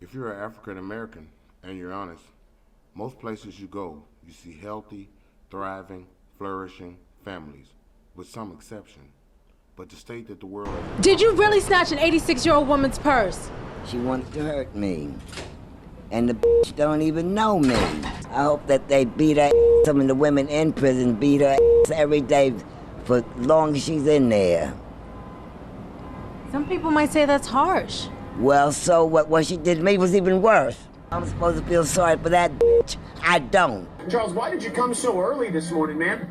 If you're an African American and you're honest, most places you go, you see healthy, thriving, flourishing families, with some exception. But to state that the world has Did you accomplished really that, snatch an 86-year-old woman's purse? She wanted to hurt me. And the bitch don't even know me. I hope that they beat her ass. Some of the women in prison beat her ass every day for long as she's in there. Some people might say that's harsh. Well, so what she did to me was even worse. I'm supposed to feel sorry for that bitch. I don't. Charles, why did you come so early this morning, man?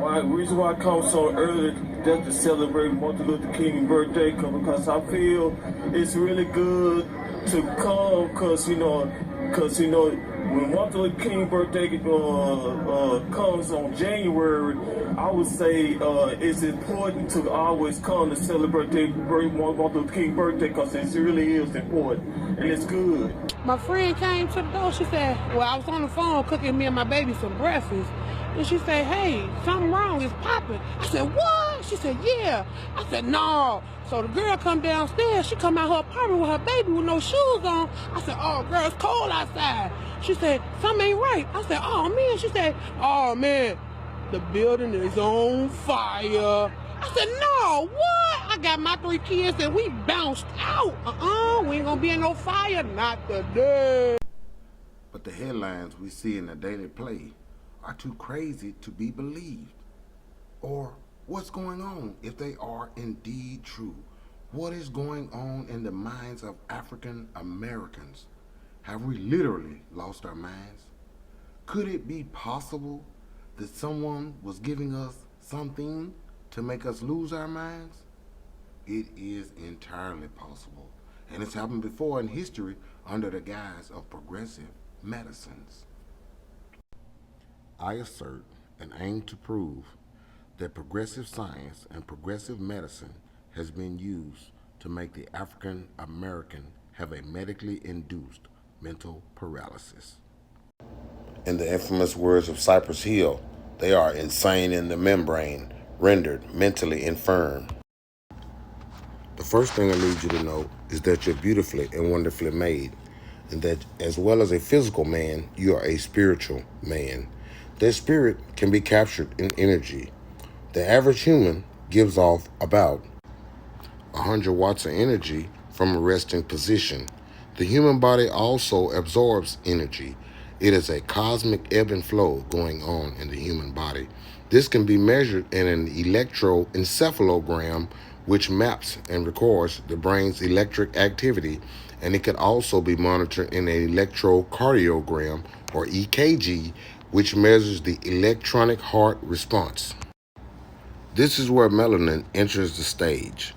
The reason why I come so early just to celebrate Martin Luther King's birthday, because I feel it's really good to come, because when Martin Luther King's birthday comes on January, I would say it's important to always come to celebrate Martin Luther King's birthday, because it really is important and it's good. My friend came to the door. She said, well, I was on the phone cooking me and my baby some breakfast. And she said, hey, something wrong, it's popping. I said, what? She said, yeah. I said, no. So the girl come downstairs. She come out her apartment with her baby with no shoes on. I said, oh, girl, it's cold outside. She said, something ain't right. I said, oh, man. She said, oh, man, the building is on fire. I said, no, what? I got my 3 kids and we bounced out. We ain't gonna be in no fire, not today. but the headlines we see in the daily play are too crazy to be believed. Or what's going on if they are indeed true? What is going on in the minds of African Americans? Have we literally lost our minds? Could it be possible that someone was giving us something to make us lose our minds? It is entirely possible, and it's happened before in history under the guise of progressive medicines. I assert and aim to prove that progressive science and progressive medicine has been used to make the African American have a medically induced mental paralysis. In the infamous words of Cypress Hill, they are insane in the membrane, rendered mentally infirm. The first thing I need you to know is that you're beautifully and wonderfully made, and that as well as a physical man, you are a spiritual man. That spirit can be captured in energy. The average human gives off about 100 watts of energy from a resting position. The human body also absorbs energy. It is a cosmic ebb and flow going on in the human body. This can be measured in an electroencephalogram, which maps and records the brain's electric activity, and it can also be monitored in an electrocardiogram, or EKG, which measures the electronic heart response. This is where melanin enters the stage.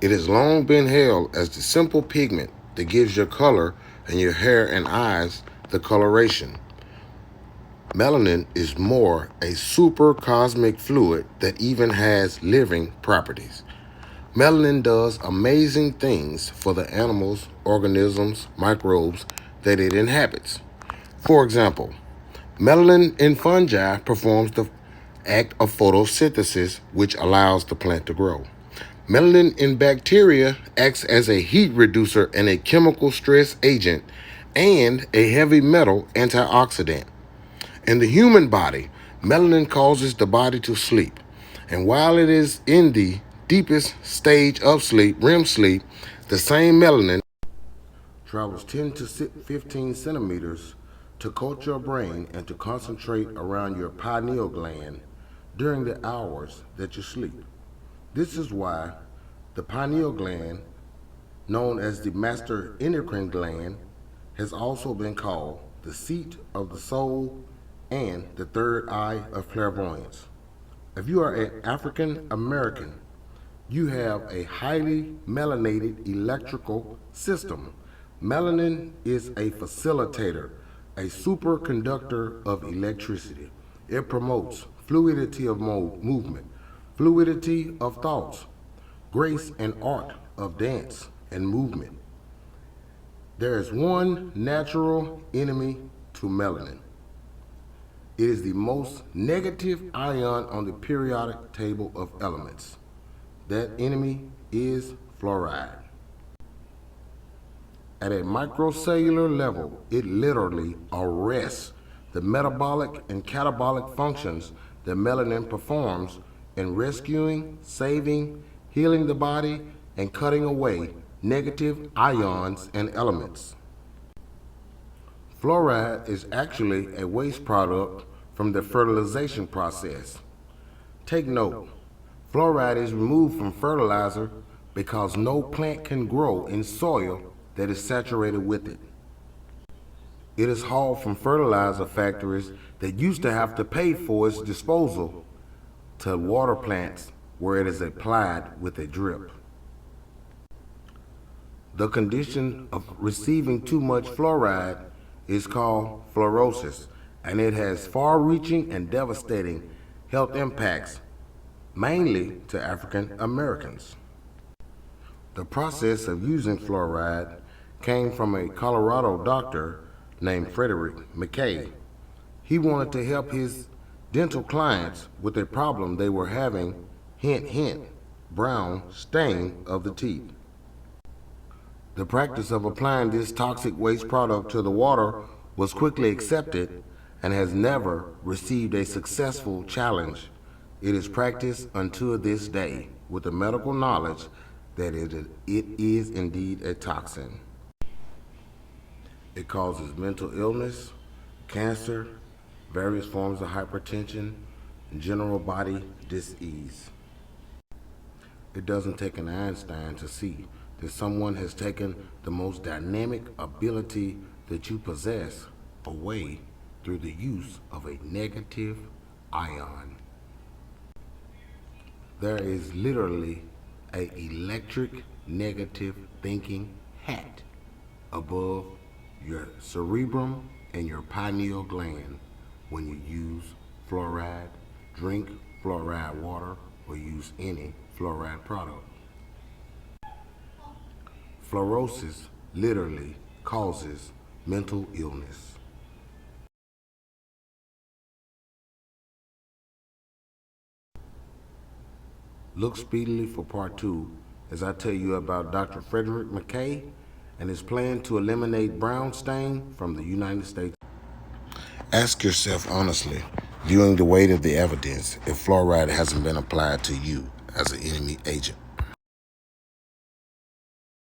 It has long been held as the simple pigment that gives your color and your hair and eyes the coloration. Melanin is more a super cosmic fluid that even has living properties. Melanin does amazing things for the animals, organisms, microbes that it inhabits. For example, melanin in fungi performs the act of photosynthesis, which allows the plant to grow. Melanin in bacteria acts as a heat reducer and a chemical stress agent and a heavy metal antioxidant. In the human body, melanin causes the body to sleep. And while it is in the deepest stage of sleep, REM sleep, the same melanin travels 10 to 15 centimeters to coat your brain and to concentrate around your pineal gland during the hours that you sleep. This is why the pineal gland, known as the master endocrine gland, has also been called the seat of the soul and the third eye of clairvoyance. If you are an African American, you have a highly melanated electrical system. Melanin is a facilitator, a superconductor of electricity. It promotes fluidity of movement, fluidity of thoughts, grace and art of dance and movement. There is one natural enemy to melanin. It is the most negative ion on the periodic table of elements. That enemy is fluoride. At a microcellular level, it literally arrests the metabolic and catabolic functions that melanin performs in rescuing, saving, healing the body, and cutting away negative ions and elements. Fluoride is actually a waste product from the fertilization process. Take note, fluoride is removed from fertilizer because no plant can grow in soil that is saturated with it. It is hauled from fertilizer factories that used to have to pay for its disposal to water plants where it is applied with a drip. The condition of receiving too much fluoride is called fluorosis, and it has far-reaching and devastating health impacts, mainly to African Americans. The process of using fluoride came from a Colorado doctor named Frederick McKay. He wanted to help his dental clients with a problem they were having, hint, hint, brown stain of the teeth. The practice of applying this toxic waste product to the water was quickly accepted and has never received a successful challenge. It is practiced until this day with the medical knowledge that it is indeed a toxin. It causes mental illness, cancer, various forms of hypertension, and general body dis-ease. It doesn't take an Einstein to see that someone has taken the most dynamic ability that you possess away through the use of a negative ion. There is literally an electric negative thinking hat above your cerebrum and your pineal gland when you use fluoride, drink fluoride water, or use any fluoride product. Fluorosis literally causes mental illness. Look speedily for part 2 as I tell you about Dr. Frederick McKay and his plan to eliminate brown stain from the United States. Ask yourself honestly, viewing the weight of the evidence, if fluoride hasn't been applied to you as an enemy agent.